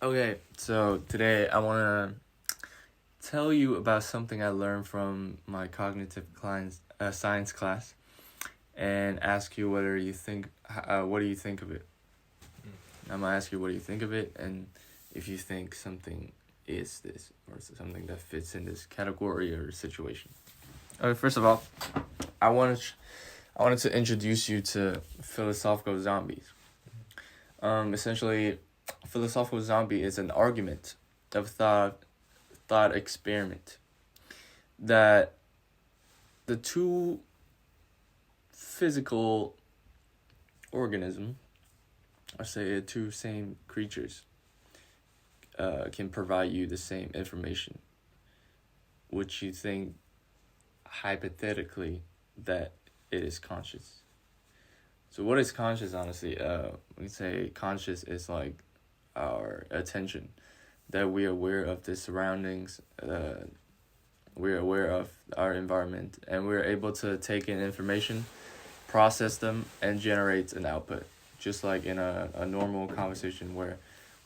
Okay, so today I want to tell you about something I learned from my science class, and ask you whether you think, what do you think of it? I'm gonna ask you what do you think of it, and if you think something is this or something that fits in this category or situation. Okay, first of all, I wanted to introduce you to philosophical zombies. Essentially, philosophical zombie is an argument of thought experiment that the two physical organism, I say two same creatures, can provide you the same information, which you think hypothetically that it is conscious. So what is conscious? Honestly, we say conscious is like our attention, that we're aware of the surroundings, we're aware of our environment, and we're able to take in information, process them, and generate an output. Just like in a normal conversation where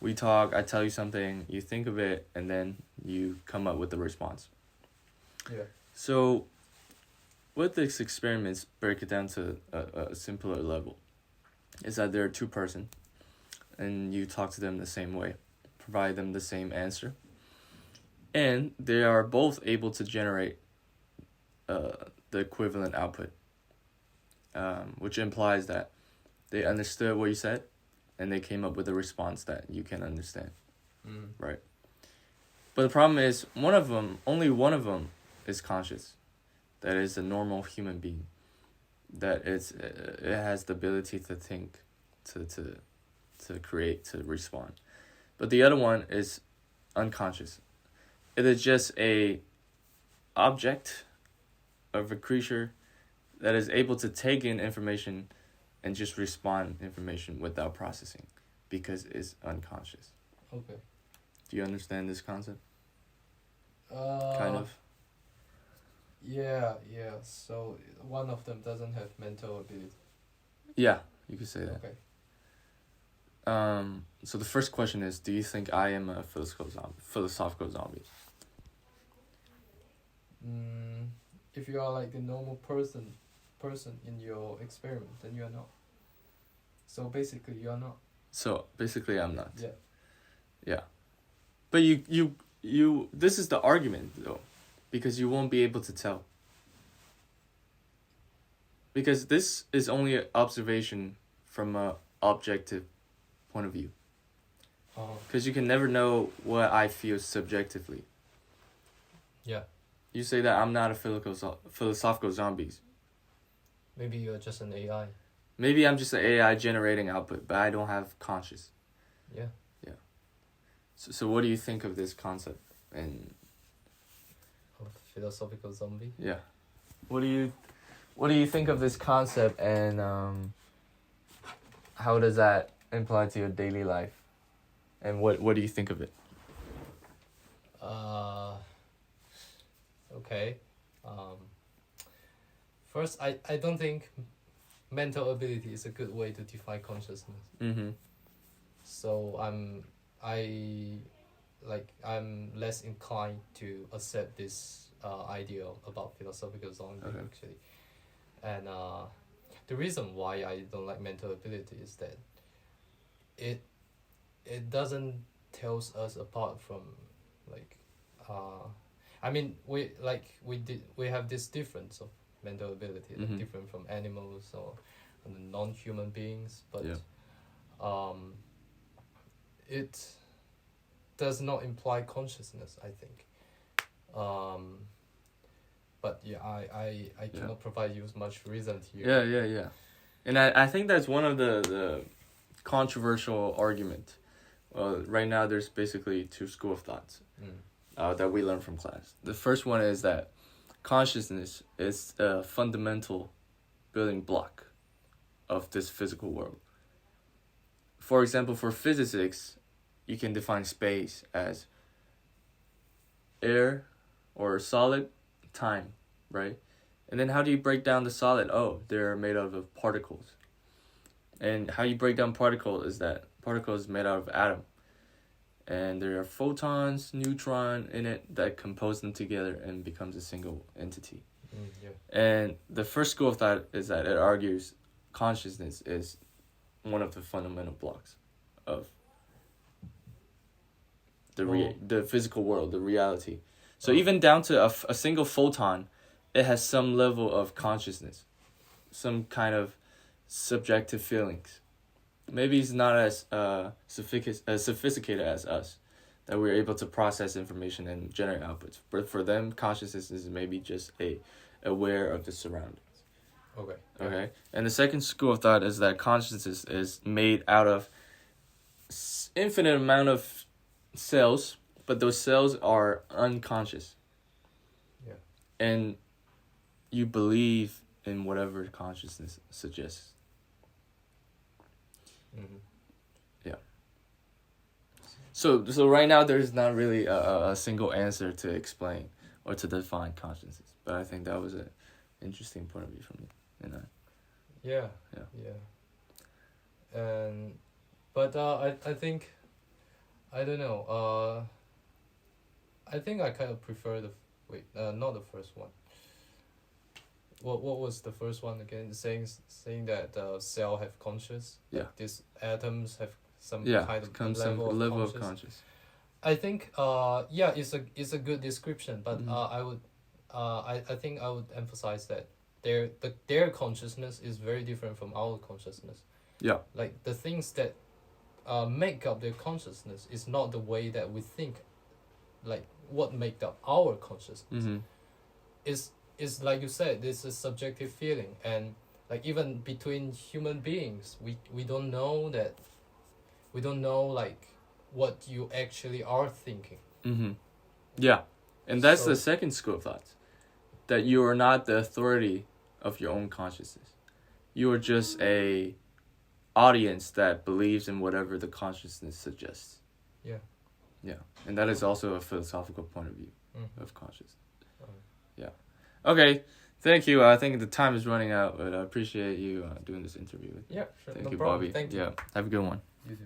we talk, I tell you something, you think of it, and then you come up with the response. Yeah. So with this experiments, break it down to a simpler level, is that there are two persons, and you talk to them the same way, provide them the same answer, and they are both able to generate the equivalent output, which implies that they understood what you said, and they came up with a response that you can understand, right? But the problem is, only one of them is conscious. That is a normal human being. That it has the ability to think, to create, to respond. But the other one is unconscious. It is just a object of a creature that is able to take in information and just respond information without processing, because it's unconscious. Okay. Do you understand this concept? Uh, Kind of. Yeah. So one of them doesn't have mental ability. Yeah, you could say that. Okay. So the first question is, do you think I am a philosophical zombie? If you are like a normal person in your experiment, then you are not. So basically, you are not. So basically, I'm not. Yeah. Yeah. But you this is the argument though, because you won't be able to tell. Because this is only an observation from a objective point of view. Because you can never know what I feel subjectively. Yeah. You say that I'm not a philosophical zombie. Maybe you are just an AI. Maybe I'm just an AI generating output, but I don't have conscious. Yeah. So what do you think of this concept? And Of philosophical zombie. yeah, what do you think of this concept, and how does that apply to your daily life? And what do you think of it? Okay. First, I don't think mental ability is a good way to define consciousness. Mm-hmm. So I'm less inclined to accept this idea about philosophical zombie, Okay. actually. And the reason why I don't like mental ability is that it doesn't tells us apart from we have this difference of mental ability, Mhm. different from animals or non-human beings, but Yeah. It does not imply consciousness, I think. But yeah, I cannot provide you with much reason here. Yeah. And I think that's one of the controversial argument. Right now there's basically two school of thoughts that we learn from class. The first one is that consciousness is a fundamental building block of this physical world. For example, for physics, you can define space as air or solid, time, right? And then how do you break down the solid? Oh, they're made out of particles. And how you break down particle is that particle is made out of atom. and there are photons, neutron in it that compose them together and becomes a single entity. Yeah. And the first school of thought is that it argues consciousness is one of the fundamental blocks of the physical world, the reality. So even down to a single photon, it has some level of consciousness, some kind of subjective feelings. Maybe it's not as sophisticated as us, that we're able to process information and generate outputs. But for them, consciousness is maybe just aware of the surroundings. Okay. Okay. And the second school of thought is that consciousness is made out of infinite amount of cells, but those cells are unconscious. Yeah. And you believe in whatever consciousness suggests. Mm-hmm. Yeah. So right now there's not really a single answer to explain or to define consciousness, but I think that was an interesting point of view from you. Yeah. And but I think, I don't know, I think I kind of prefer not the first one. What was the first one again? Saying that cell have conscious. Yeah. Like these atoms have some kind of some level of conscious. I think it's a good description, but I think I would emphasize that their consciousness is very different from our consciousness. Yeah. Like the things that make up their consciousness is not the way that we think. Like what make up our consciousness is like you said, this is subjective feeling, and like even between human beings, we don't know like what you actually are thinking. Yeah, and that's So- the second school of thought, that you are not the authority of your own consciousness. You are just a audience that believes in whatever the consciousness suggests. Yeah, and that is also a philosophical point of view of consciousness. Yeah. Okay, thank you. I think the time is running out, but I appreciate you doing this interview. Yeah, sure. Thank No you, problem. Bobby. Thank you. Yeah, have a good one. You too.